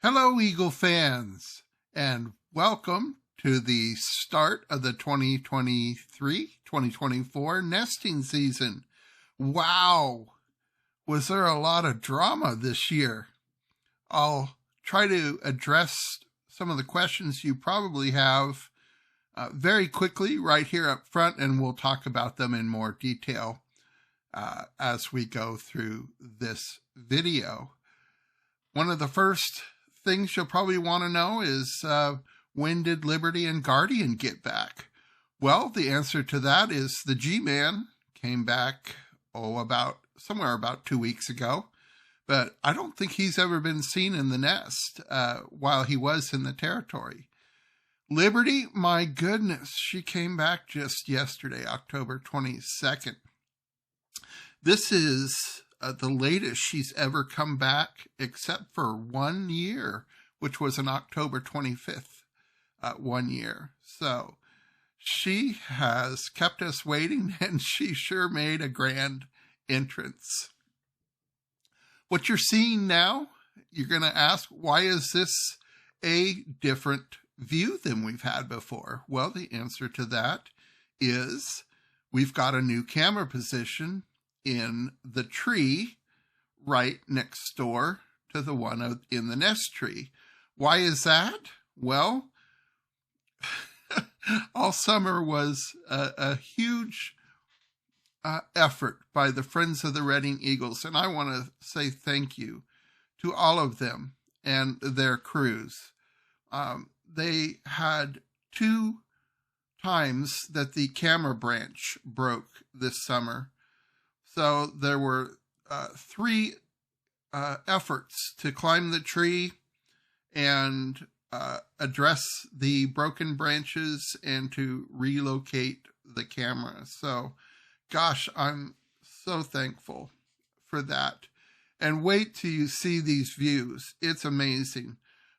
Hello, Eagle fans, and welcome to the start of the 2023-2024 nesting season. Wow, was there a lot of drama this year? I'll try to address some of the questions you probably have very quickly right here up front, and we'll talk about them in more detail as we go through this video. One of the first things you'll probably want to know is when did Liberty and Guardian get back? Well, the answer to that is the G-Man came back, somewhere about 2 weeks ago, but I don't think he's ever been seen in the nest while he was in the territory. Liberty, my goodness, she came back just yesterday, October 22nd. This is the latest she's ever come back, except for 1 year, which was on October 25th, 1 year. So she has kept us waiting, and she sure made a grand entrance. What you're seeing now, you're going to ask, why is this a different view than we've had before? Well, the answer to that is we've got a new camera position in the tree right next door to the one in the nest tree. Why is that? Well, all summer was a huge effort by the Friends of the Redding Eagles, and I want to say thank you to all of them and their crews. They had 2 times that the camera branch broke this summer. So there were 3 efforts to climb the tree and address the broken branches and to relocate the camera. So, gosh, I'm so thankful for that. And wait till you see these views. It's amazing.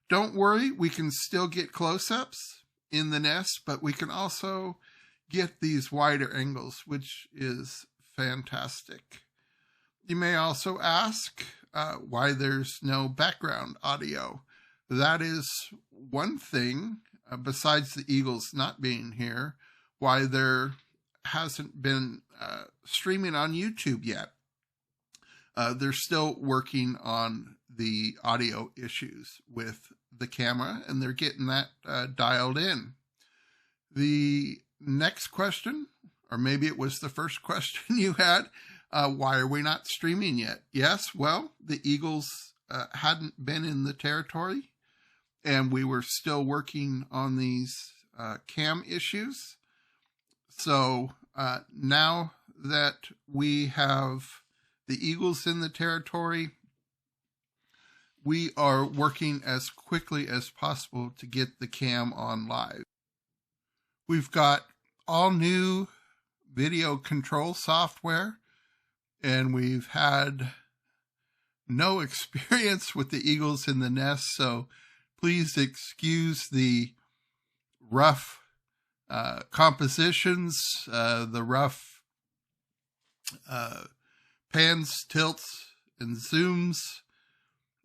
Don't worry, we can still get close-ups in the nest, but we can also get these wider angles, which is fantastic. You may also ask why there's no background audio. That is one thing, besides the Eagles not being here, why there hasn't been streaming on YouTube yet. They're still working on the audio issues with the camera, and they're getting that dialed in. The next question, or maybe it was the first question you had, why are we not streaming yet? Yes, well, the Eagles hadn't been in the territory, and we were still working on these cam issues. So now that we have the Eagles in the territory, we are working as quickly as possible to get the cam on live. We've got all new video control software, and we've had no experience with the Eagles in the nest, so please excuse the rough compositions, the rough pans, tilts, and zooms,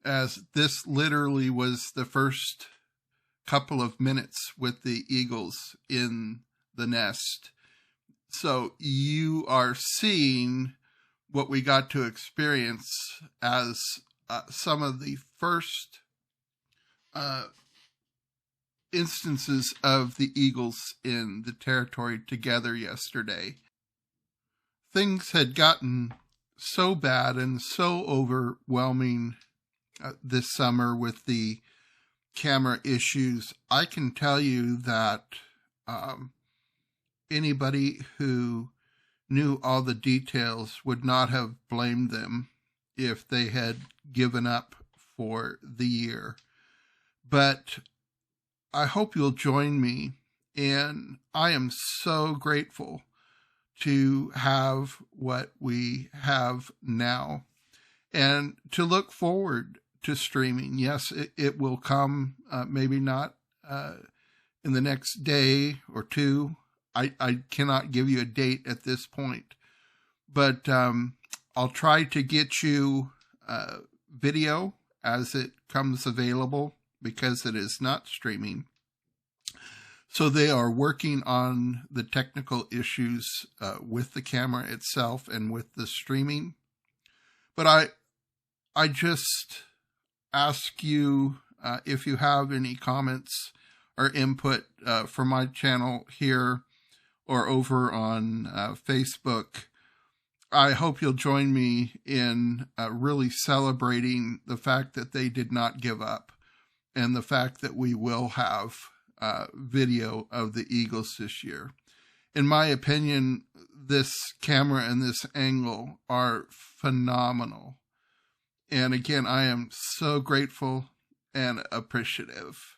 as this literally was the first couple of minutes with the Eagles in the nest. So you are seeing what we got to experience as some of the first instances of the Eagles in the territory together yesterday. Things had gotten so bad and so overwhelming this summer with the camera issues. I can tell you that anybody who knew all the details would not have blamed them if they had given up for the year. But I hope you'll join me, and I am so grateful to have what we have now and to look forward to streaming. Yes, it will come, maybe not in the next day or 2. I cannot give you a date at this point, but I'll try to get you video as it comes available because it is not streaming. So they are working on the technical issues with the camera itself and with the streaming. But I just ask you if you have any comments or input for my channel here or over on Facebook. I hope you'll join me in really celebrating the fact that they did not give up and the fact that we will have video of the eagles this year. In my opinion, this camera and this angle are phenomenal. And again, I am so grateful and appreciative.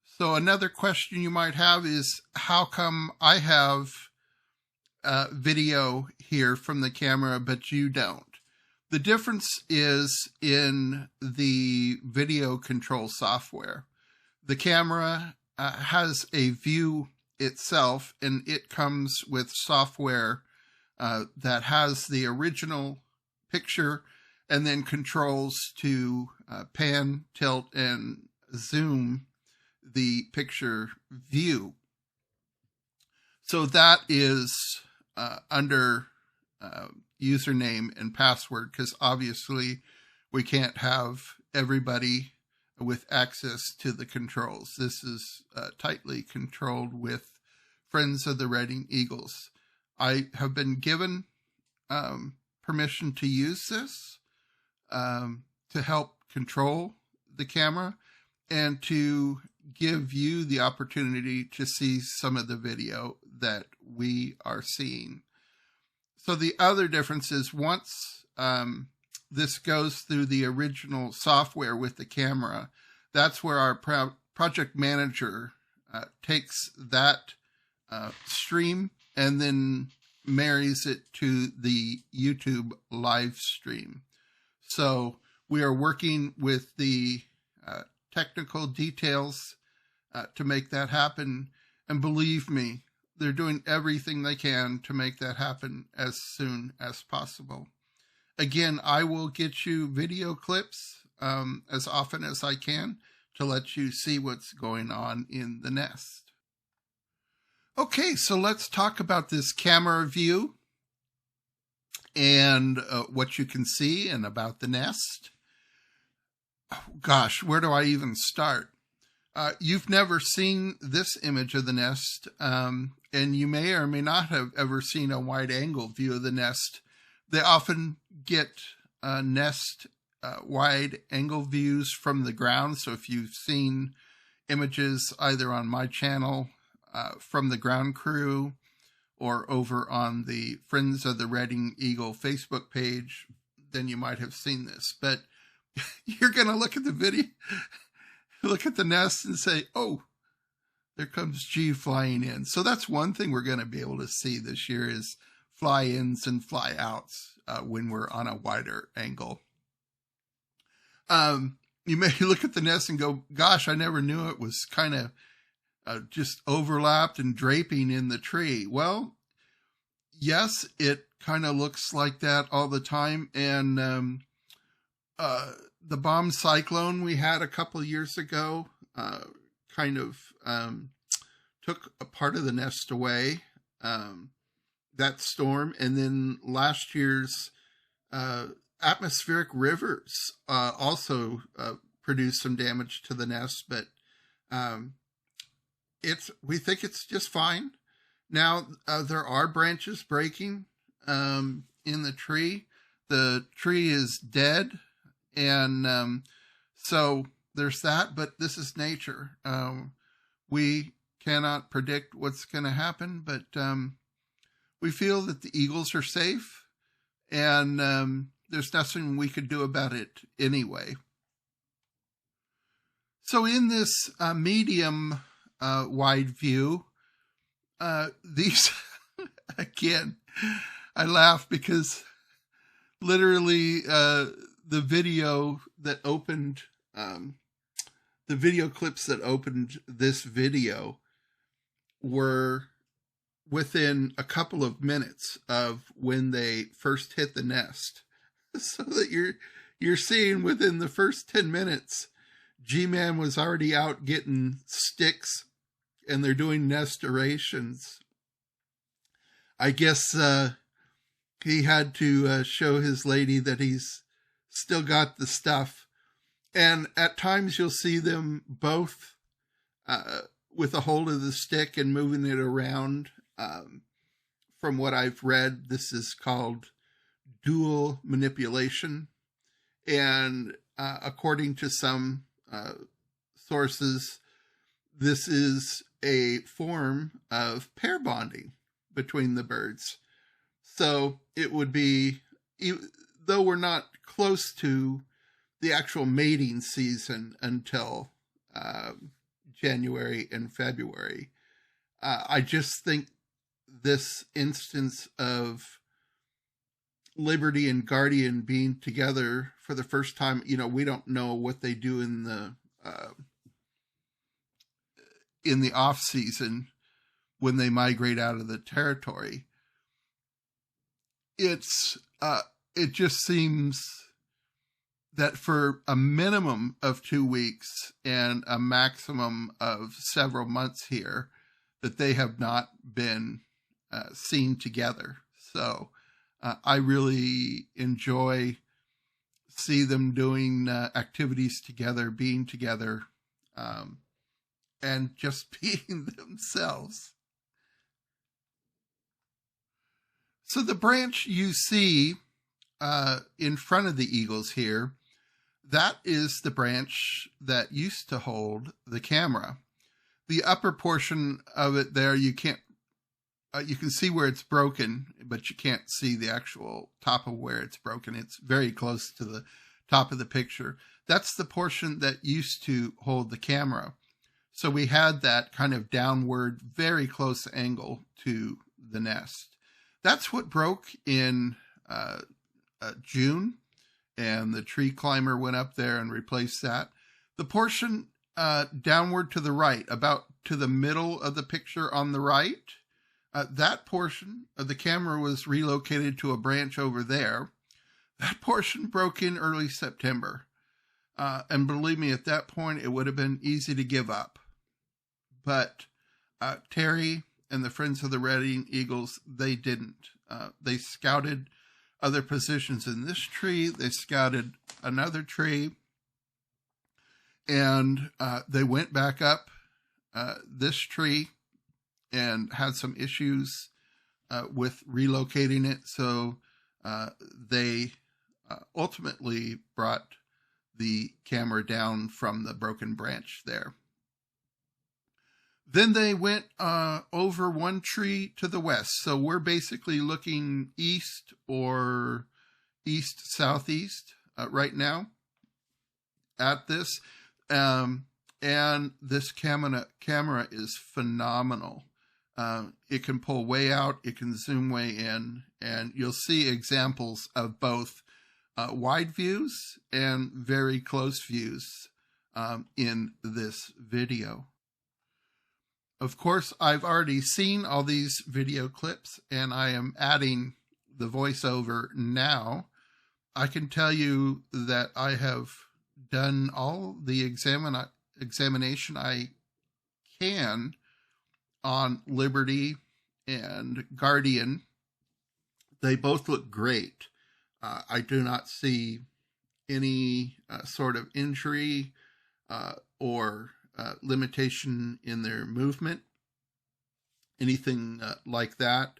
So another question you might have is, how come I have video here from the camera, but you don't? The difference is in the video control software. The camera has a view itself, and it comes with software that has the original picture and then controls to pan, tilt, and zoom the picture view. So that is under username and password, because obviously we can't have everybody with access to the controls. This is tightly controlled with Friends of the Reading Eagles. I have been given permission to use this to help control the camera and to give you the opportunity to see some of the video that we are seeing. So the other difference is once this goes through the original software with the camera, that's where our project manager takes that stream and then marries it to the YouTube live stream. So we are working with the technical details to make that happen. And believe me, they're doing everything they can to make that happen as soon as possible. Again, I will get you video clips as often as I can to let you see what's going on in the nest. Okay, so let's talk about this camera view and what you can see and about the nest. Oh, gosh, where do I even start? You've never seen this image of the nest, and you may or may not have ever seen a wide angle view of the nest. They often get nest wide angle views from the ground. So if you've seen images either on my channel from the ground crew or over on the Friends of the Reading Eagle Facebook page, then you might have seen this. But you're going to look at the video, look at the nest and say, oh, there comes G flying in. So that's one thing we're going to be able to see this year is fly-ins and fly-outs when we're on a wider angle. You may look at the nest and go, gosh, I never knew it was kind of just overlapped and draping in the tree. Well, yes, it kind of looks like that all the time. And the bomb cyclone we had a couple of years ago kind of took a part of the nest away, that storm. And then last year's atmospheric rivers also produced some damage to the nest, but we think it's just fine. Now, there are branches breaking in the tree. The tree is dead, and so there's that, but this is nature. We cannot predict what's going to happen, but we feel that the eagles are safe, and there's nothing we could do about it anyway. So in this medium wide view, these, again, I laugh because literally the video that opened, the video clips that opened this video were within a couple of minutes of when they first hit the nest. So that you're seeing within the first 10 minutes, G-Man was already out getting sticks, and they're doing Nestorations. I guess he had to show his lady that he's still got the stuff. And at times you'll see them both with a hold of the stick and moving it around. From what I've read, this is called dual manipulation. And according to some sources, this is a form of pair bonding between the birds. So it would be, though we're not close to the actual mating season until January and February, I just think this instance of Liberty and Guardian being together for the first time, we don't know what they do in the off season when they migrate out of the territory. It just seems that for a minimum of 2 weeks and a maximum of several months here, that they have not been seen together. So I really enjoy see them doing activities together, being together, and just being themselves. So the branch you see in front of the eagles here, that is the branch that used to hold the camera. The upper portion of it there, you can't, you can see where it's broken, but you can't see the actual top of where it's broken. It's very close to the top of the picture. That's the portion that used to hold the camera. So we had that kind of downward, very close angle to the nest. That's what broke in June, and the tree climber went up there and replaced that. The portion downward to the right, about to the middle of the picture on the right, that portion of the camera was relocated to a branch over there. That portion broke in early September. And believe me, at that point, it would have been easy to give up. But Terry and the Friends of the Reading Eagles, they didn't. They scouted other positions in this tree. They scouted another tree. And they went back up this tree and had some issues with relocating it. So they ultimately brought the camera down from the broken branch there. Then they went over one tree to the west. So we're basically looking east or east-southeast right now at this. And this camera is phenomenal. It can pull way out, it can zoom way in, and you'll see examples of both wide views and very close views in this video. Of course, I've already seen all these video clips, and I am adding the voiceover now. I can tell you that I have done all the examination I can on Liberty and Guardian. They both look great. I do not see any sort of injury or limitation in their movement, anything like that.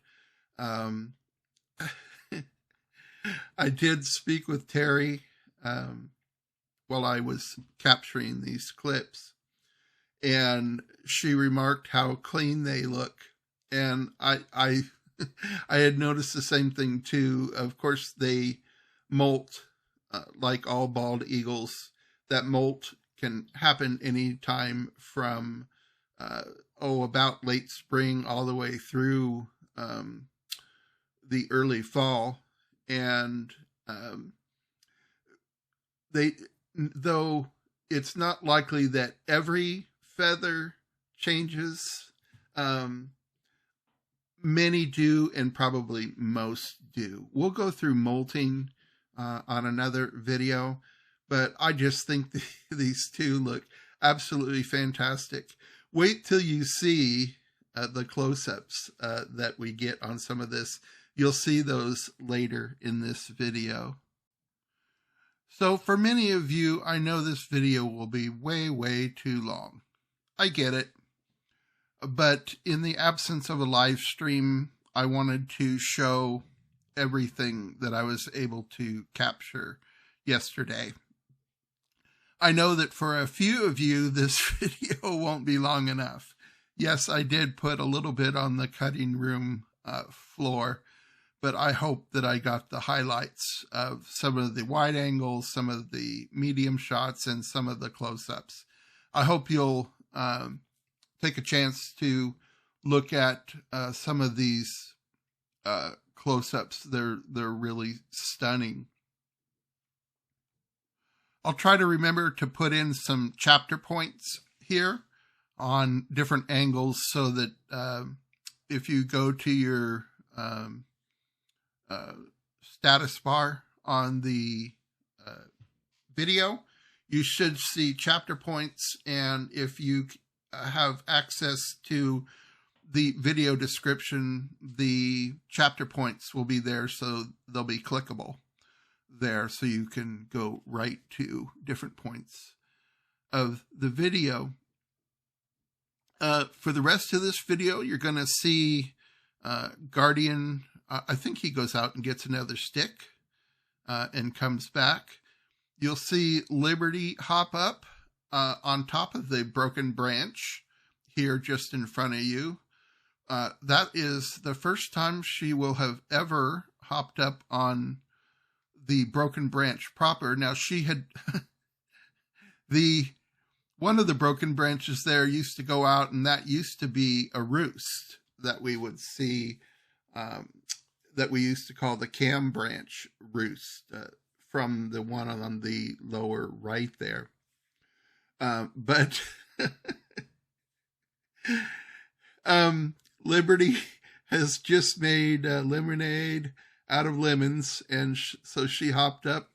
I did speak with Terry while I was capturing these clips, and she remarked how clean they look. And I I had noticed the same thing too. Of course, they molt like all bald eagles. That molt can happen any time from about late spring all the way through the early fall. And though it's not likely that every feather changes, many do, and probably most do. We'll go through molting on another video, but I just think these two look absolutely fantastic. Wait till you see the close-ups that we get on some of this. You'll see those later in this video. So for many of you, I know this video will be way, way too long. I get it. But in the absence of a live stream, I wanted to show everything that I was able to capture yesterday. I know that for a few of you, this video won't be long enough. Yes, I did put a little bit on the cutting room floor, but I hope that I got the highlights of some of the wide angles, some of the medium shots, and some of the close-ups. I hope you'll take a chance to look at some of these close-ups. They're really stunning. I'll try to remember to put in some chapter points here on different angles so that if you go to your status bar on the video, you should see chapter points, and if you have access to the video description, the chapter points will be there, so they'll be clickable there, so you can go right to different points of the video. For the rest of this video, you're going to see Guardian. I think he goes out and gets another stick and comes back. You'll see Liberty hop up on top of the broken branch here just in front of you. That is the first time she will have ever hopped up on the broken branch proper. Now, she had one of the broken branches there used to go out, and that used to be a roost that we would see, that we used to call the cam branch roost, from the one on the lower right there. But Liberty has just made lemonade out of lemons, and so she hopped up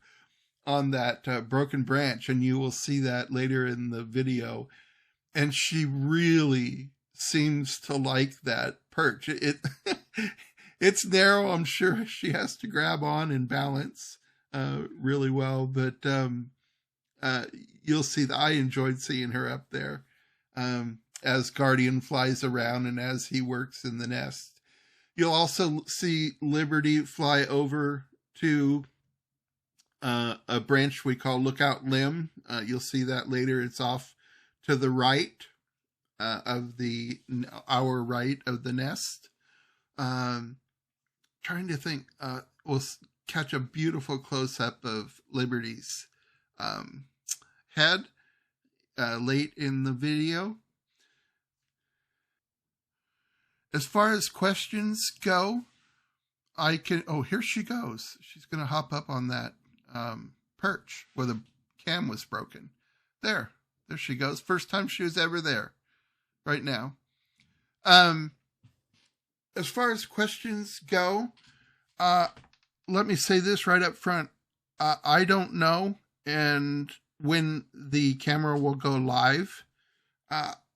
on that broken branch, and you will see that later in the video, and she really seems to like that perch. It's narrow. I'm sure she has to grab on and balance really well, but you'll see that I enjoyed seeing her up there as Guardian flies around and as he works in the nest. You'll also see Liberty fly over to a branch we call Lookout Limb. You'll see that later. It's off to the right of our right of the nest. Trying to think. We'll catch a beautiful close-up of Liberty's head late in the video. As far as questions go, I can... Oh, here she goes. She's going to hop up on that perch where the cam was broken. There she goes. First time she was ever there right now. As far as questions go, let me say this right up front. I don't know and when the camera will go live.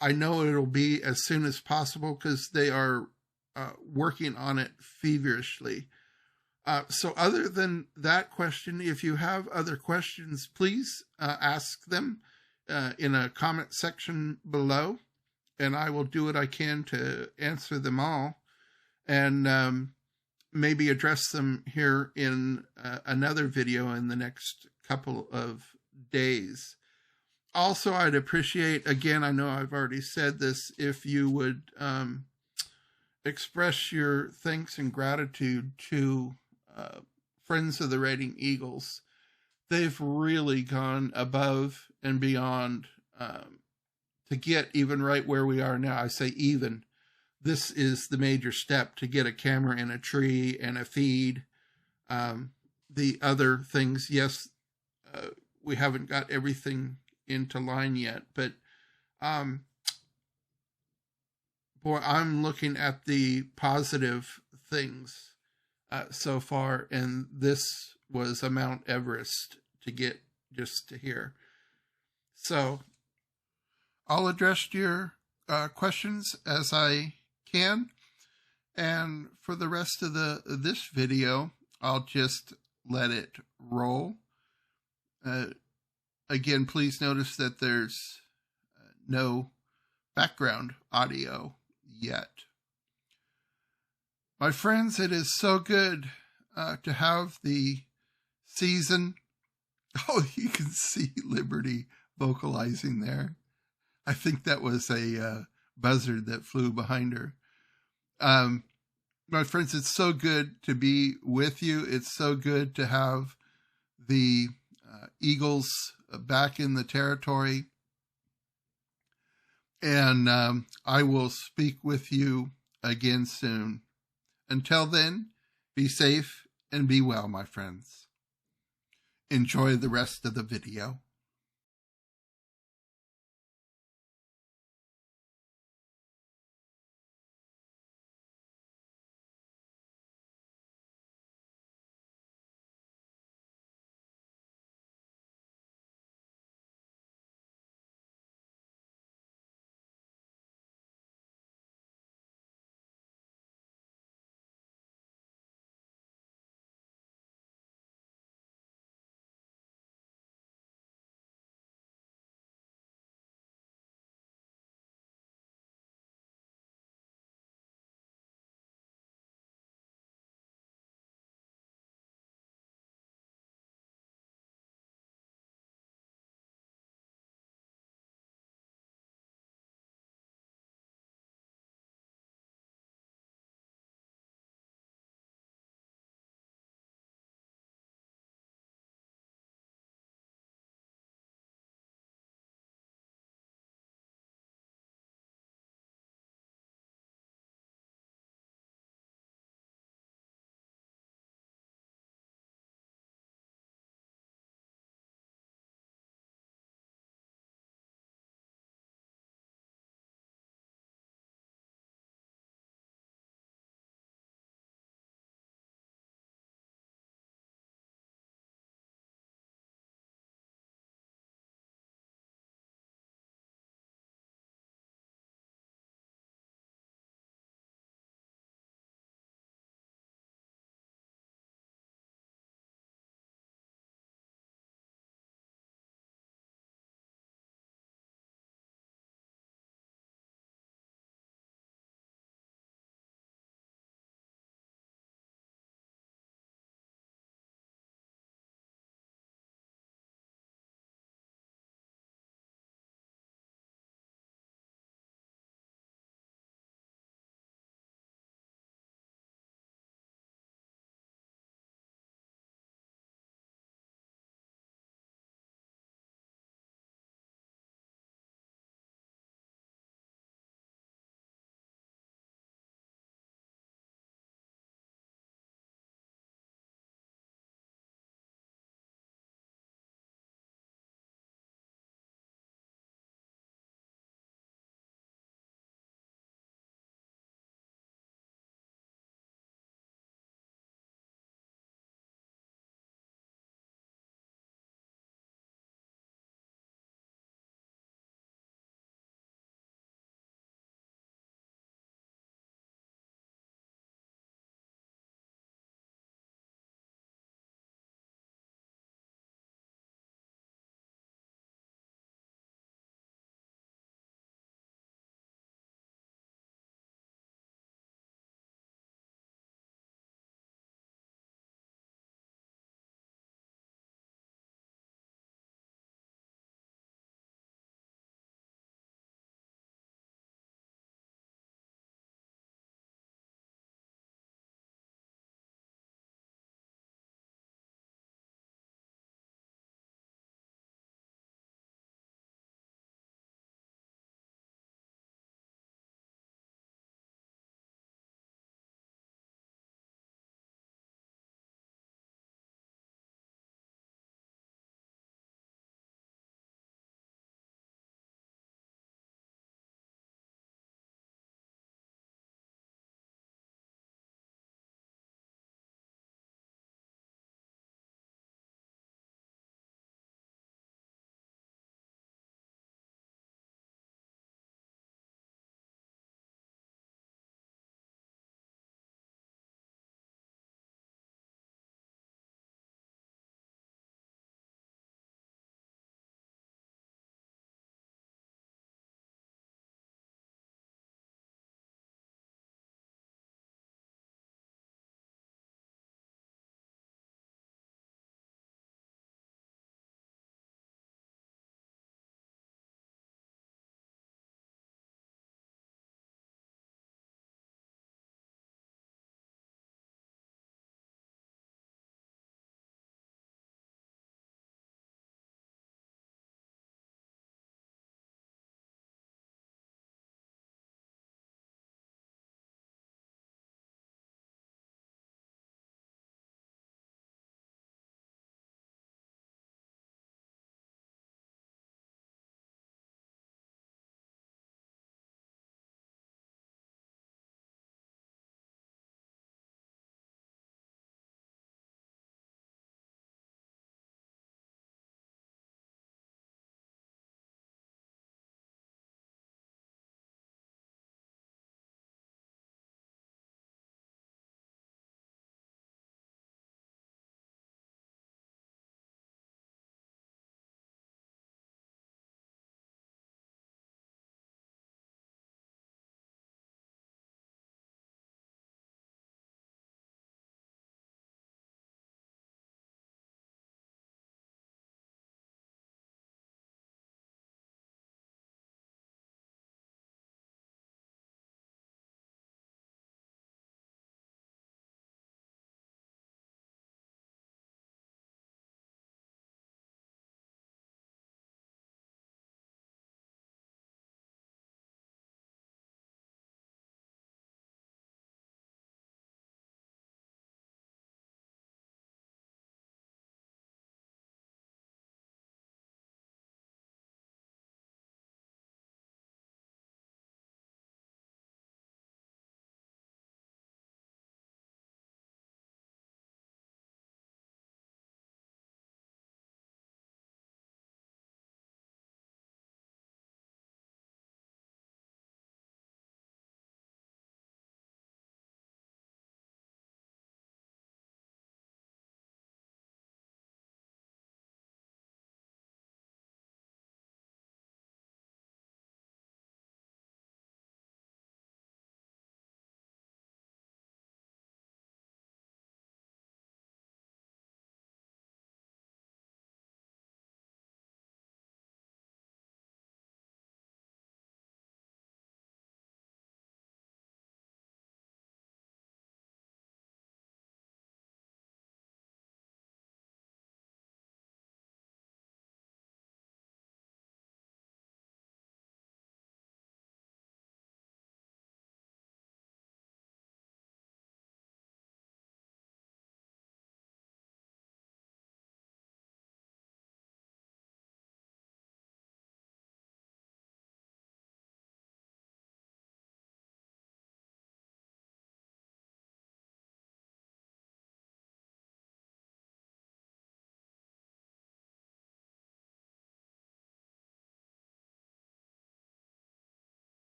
I know it'll be as soon as possible because they are working on it feverishly. So other than that question, if you have other questions, please ask them in a comment section below, and I will do what I can to answer them all, and maybe address them here in another video in the next couple of days. Also, I'd appreciate, again, I know I've already said this, if you would express your thanks and gratitude to Friends of the Reading Eagles. They've really gone above and beyond to get even right where we are now. I say even. This is the major step to get a camera in a tree and a feed. The other things, yes, we haven't got everything into line yet, but boy, I'm looking at the positive things so far, and this was a Mount Everest to get just to here. So I'll address your questions as I can. And for the rest of this video, I'll just let it roll. Again, please notice that there's no background audio yet. My friends, it is so good to have the season. Oh, you can see Liberty vocalizing there. I think that was a buzzard that flew behind her. My friends, it's so good to be with you. It's so good to have the eagles back in the territory. And I will speak with you again soon. Until then, be safe and be well, my friends. Enjoy the rest of the video.